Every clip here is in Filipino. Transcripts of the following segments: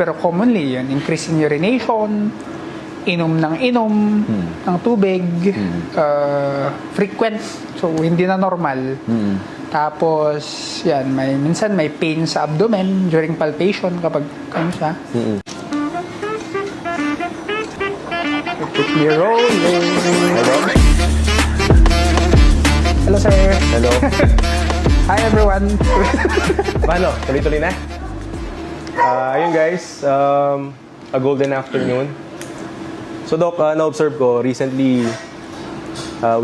Pero commonly, yun, increase in urination, inom ng tubig, frequent, so hindi na normal. Tapos, yan, minsan may pain sa abdomen during palpation kapag ano siya. Quickly rolling. Hello? Hello, sir. Hello? Hi, everyone. Paano? Tuloy-tuloy na? Ayun guys, a golden afternoon. So Doc, na-observe ko, recently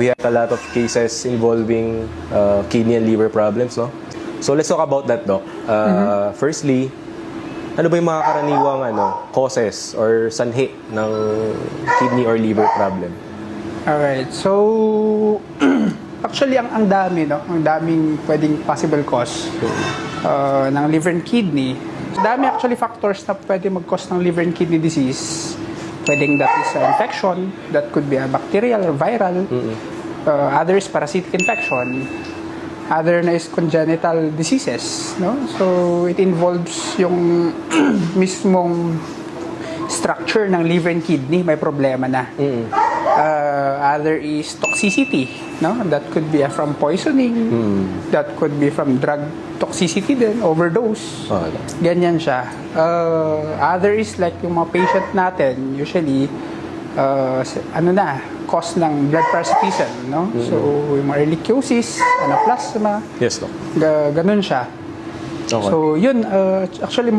we had a lot of cases involving kidney and liver problems, no? So let's talk about that, Doc. Firstly, ano ba yung mga karaniwang causes or sanhi ng kidney or liver problem? Alright, so actually ang dami, no? Ang daming pwedeng possible cause ng liver and kidney. So, dami actually factors na pwede mag-cause ng liver and kidney disease. Pwedeng that is infection, that could be a bacterial or viral. Other is parasitic infection. Other na is congenital diseases, no? So it involves yung mismong structure ng liver and kidney, may problema na. Other is toxicity, no? That could be from poisoning, that could be from drug toxicity din, overdose. Ganyan siya. Other is like yung mga patient natin, usually, cause ng blood parasitism, no? So, yung mga ehrlichiosis, anaplasma, Yes, Doc. ganun siya. Okay. So, yun, actually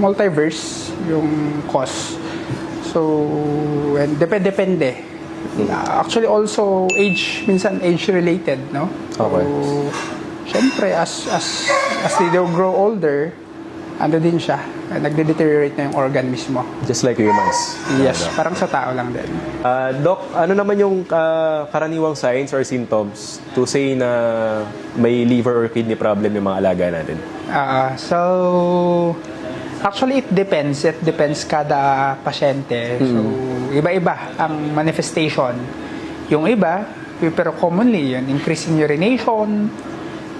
multiverse yung cause. So, and depende. Actually, also minsan age-related, no? Okay. So, syempre, as they grow older, din siya, nagde-deteriorate na yung organ mismo. Just like humans. Yes, parang sa tao lang din. Doc, ano naman yung karaniwang signs or symptoms to say na may liver or kidney problem yung mga alaga natin? So, actually, it depends. It depends kada pasyente. So, iba-iba ang manifestation. Yung iba, pero commonly, yun, increase in urination,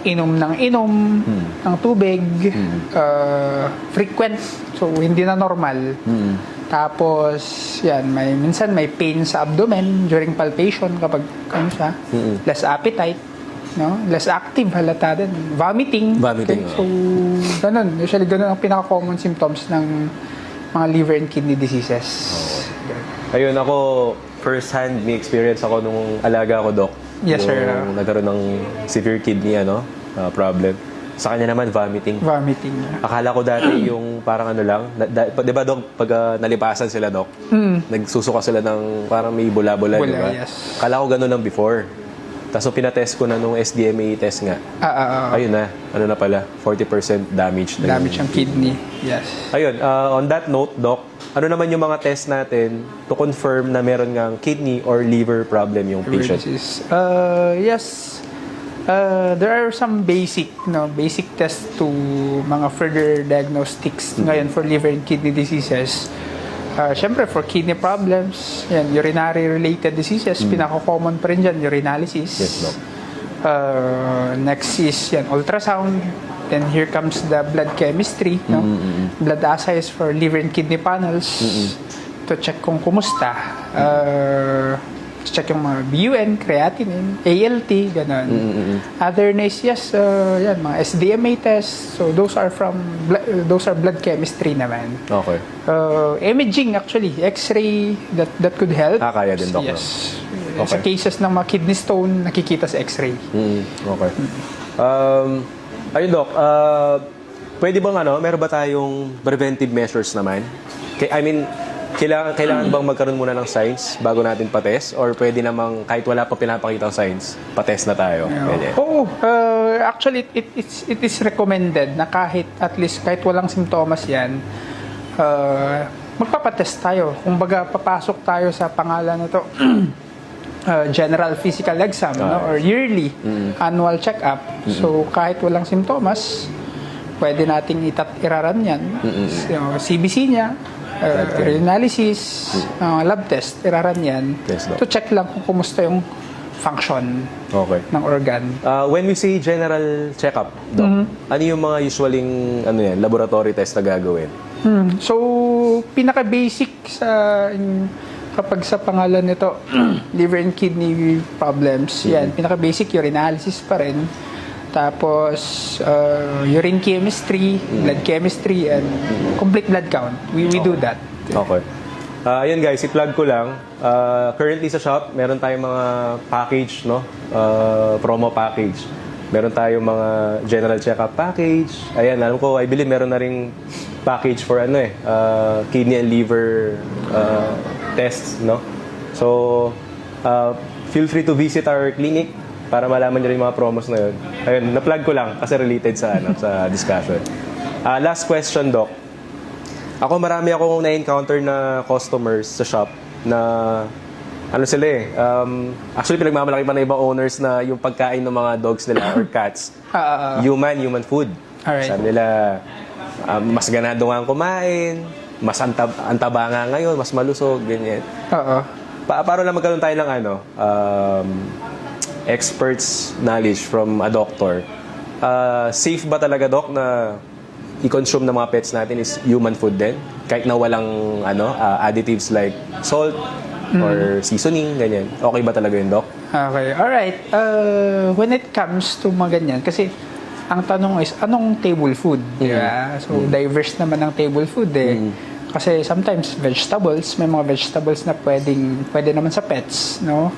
inom ng tubig, frequent, so hindi na normal. Tapos, yan, minsan may pain sa abdomen during palpation kapag ano siya, less appetite, no? Less active, halata din. Vomiting. Okay? So, ganun. Usually, ganun ang pinaka-common symptoms ng mga liver and kidney diseases. Ayun, ako, first-hand may experience ako nung alaga ko, Doc. Yes, sir. Nagkaroon ng severe kidney problem. Sa kanya naman, vomiting. Akala ko dati yung parang lang, di ba, Doc, pag nalipasan sila, Doc, nagsusuka sila ng parang may bula-bula, di ba? Yes. Akala ko ganun lang before. Tapos pinatest ko na nung SDMA test nga. Ayun na, na pala, 40% damage na damage ang kidney. Yes. Ayun, on that note, Doc, ano naman yung mga test natin to confirm na meron ngang kidney or liver problem yung patient? Yes. There are some basic tests to mga further diagnostics ngayon for liver and kidney diseases. Siyempre, for kidney problems, yan, urinary-related diseases, pinaka-common pa rin dyan, urinalysis. Yes, Doc. Next is yan, ultrasound. Then here comes the blood chemistry, no? Blood assays for liver and kidney panels to check kung kumusta. Check yung mga BUN, creatinine, ALT, ganun. Other is yan, mga SDMA tests. So those are blood chemistry naman. Okay. Imaging actually, X-ray that could help. Kaya din, Doc. Yes. Okay. Sa cases ng mga kidney stone, nakikita sa X-ray. Okay. Ayun, Doc, pwede bang meron ba tayong preventive measures naman? I mean, kailangan bang magkaroon muna ng signs bago natin pa-test? Or pwede namang kahit wala pa pinapakita ng signs, pa-test na tayo? Oo. Actually, it is recommended na kahit walang simptomas yan, magpapatest tayo. Kung baga, papasok tayo sa pangalan na to, general physical exam, or yearly annual check-up. So, kahit walang simptomas, pwede nating iraran yan. CBC niya, urinalysis, lab test, iraran yan. Yes, to check lang kung kumusta yung function ng organ. When we say general check-up, Doc, ano yung mga usualing laboratory test na gagawin? So, pinaka-basic kapag sa pangalan nito, liver and kidney problems, yan, pinaka-basic urinalysis pa rin. Tapos, urine chemistry, blood chemistry, and complete blood count. We do that. Okay. Ayun guys, i-plug ko lang. Currently sa shop, meron tayong mga package, no? Promo package. Meron tayong mga general check-up package. Ayan, alam ko, I believe meron na ring package for kidney and liver tests, no? So, feel free to visit our clinic para malaman nyo rin yung mga promos na yun. Ayun, na-plug ko lang kasi related sa sa discussion. Last question, Doc. Ako, marami akong na-encounter na customers sa shop na actually pinagmamalaki pa ng ibang owners na yung pagkain ng mga dogs nila or cats, human food. Alright. Sabi nila, mas ganado nga ang kumain, mas antaba nga ngayon, mas malusog, ganyan. Oo. Para lang magkaroon tayo ng experts knowledge from a doctor. Safe ba talaga, Doc, na i-consume ng mga pets natin is human food din? Kahit na walang additives like salt or seasoning, ganyan. Okay ba talaga yun, Doc? Okay. Alright. When it comes to mga ganyan, kasi ang tanong is, anong table food? Diba? So, diverse naman ang table food eh. Kasi sometimes vegetables, may mga vegetables na pwede naman sa pets, no?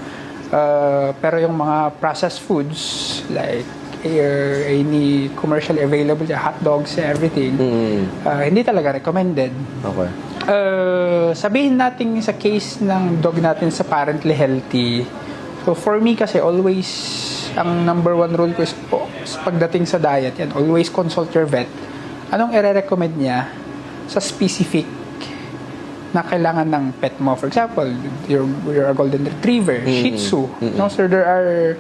Pero yung mga processed foods, like any commercially available, hot dogs, everything, hindi talaga recommended. Okay. Sabihin natin sa case ng dog natin sa apparently healthy. So for me kasi always, ang number one rule ko is pagdating sa diet, yan, always consult your vet. Anong i-recommend niya sa specific na kailangan ng pet mo? For example, you're a golden retriever, Shih Tzu. No? So there are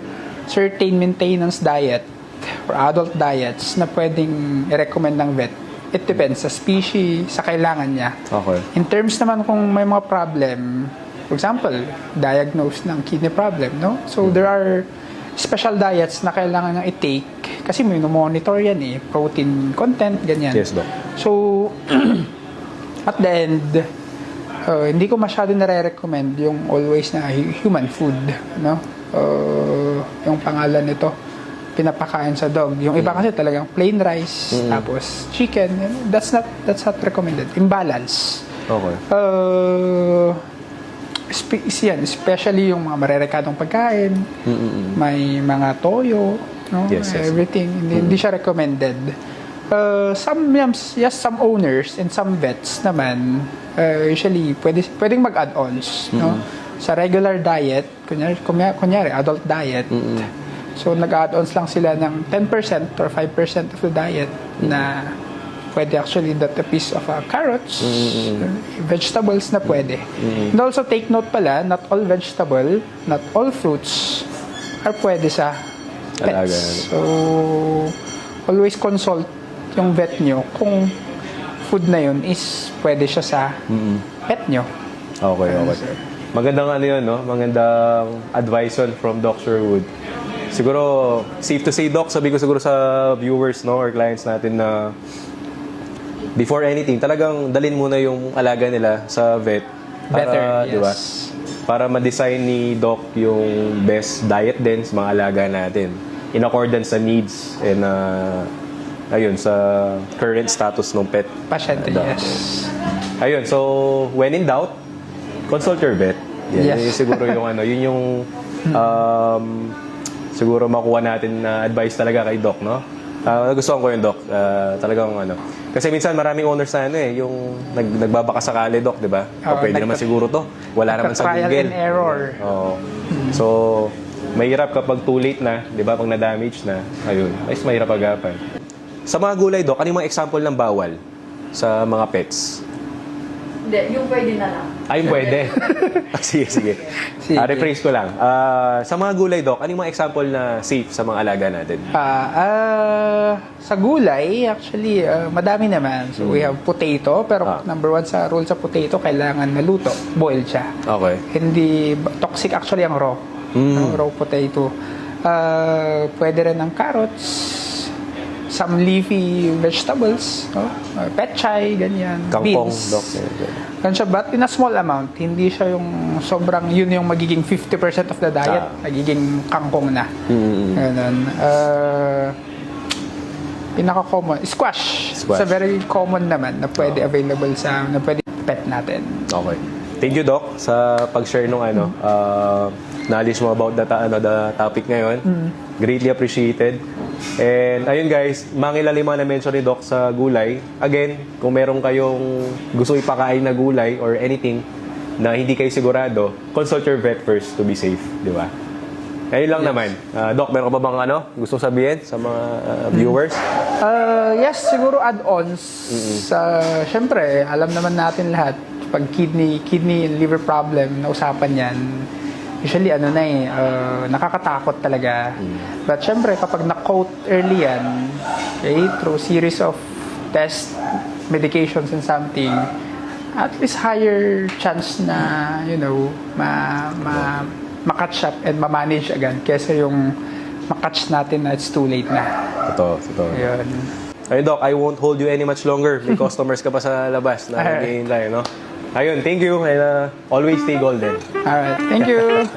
certain maintenance diet or adult diets na pwedeng i-recommend ng vet. It depends sa species, sa kailangan niya. Okay. In terms naman kung may mga problem, for example, diagnose ng kidney problem, no? So there are special diets na kailangan nang i-take kasi may monitor yan protein content, ganyan. Yes, Doc. So, at the end, hindi ko masyado nare-recommend yung always na human food, no? Yung pangalan nito, pinapakain sa dog. Yung iba kasi talagang plain rice, tapos chicken. That's not recommended. Imbalance. Okay. Yan, especially yung mga marerekadong pagkain, may mga toyo, no? Yes. Everything. Hindi siya recommended. Some owners and some vets naman, usually, pwedeng mag-add-ons, no? Sa regular diet, kunyari adult diet, so nag-add-ons lang sila ng 10% or 5% of the diet na pwede actually that a piece of carrots, vegetables na pwede. And also take note pala, not all vegetable, not all fruits are pwede sa Alaga. pets. So, always consult yung vet nyo kung food na yun is pwede siya sa pet nyo. Okay. Magandang yun, no? Magandang advice from Doc Sherwood. Siguro, safe to say, Doc, sabi ko siguro sa viewers, no, or clients natin na before anything, talagang dalin muna yung alaga nila sa vet. Better, yes. Diba? Para ma-design ni Doc yung best diet din sa mga alaga natin. In accordance sa needs and sa current status ng pet. Pasyente, yes. Ayun, so when in doubt, consult your vet. Yan, Yes. yun siguro yung yun yung siguro makuha natin na advice talaga kay Doc, no? Nagustuhan ko yung Doc. Talagang kasi minsan maraming owners na yung nagbabaka sakali, Doc, di ba? O pwede naman siguro to. Wala naman sa Trial Google. and error. Oo. So, mahirap kapag too late na, di ba? Pag na-damage na, ayun. Ay, mahirap agapan. Sa mga gulay, Doc, ano yung mga example ng bawal sa mga pets? Hindi, yung pwede na lang. Ay, pwede. Sige. Rephrase ko lang. Sa mga gulay, Doc, ano yung mga example na safe sa mga alaga natin? Sa gulay, actually, madami naman. So, we have potato, pero number one sa rule sa potato, kailangan maluto. Boil siya. Okay. Hindi, toxic actually ang raw. Raw potato. Pwede rin ang carrots, some leafy vegetables, no? Petchay, ganyan, Kangkong, beans. Doc. Ganun siya, but in a small amount, hindi siya yung sobrang, yun yung magiging 50% of the diet, nagiging kangkong na. Ganun. Pinaka-common, squash. Squash. It's a very common naman na pwede available na pwede pet natin. Okay. Thank you, Doc, sa pag-share nung knowledge mo about the topic ngayon. Greatly appreciated. And ayun guys, mangilalim mga na-mention ni Doc sa gulay. Again, kung meron kayong gusto ipakain na gulay or anything na hindi kayo sigurado, consult your vet first to be safe, di ba? Ayun lang naman. Doc, meron ka ba bang gusto sabihin sa mga viewers? Yes, siguro add-ons. Syempre, alam naman natin lahat, pag kidney and liver problem na usapan yan, usually nakakatakot talaga. But syempre, kapag na-quote early yan, okay, through series of tests, medications and something, at least higher chance na, ma-catch up and ma-manage agad kesa yung ma-catch natin na it's too late na. Totoo. Ayun. Ayun, Doc, I won't hold you any much longer. May customers ka pa sa labas na naghihintay, no? Ayun, thank you and always stay golden. Alright, thank you.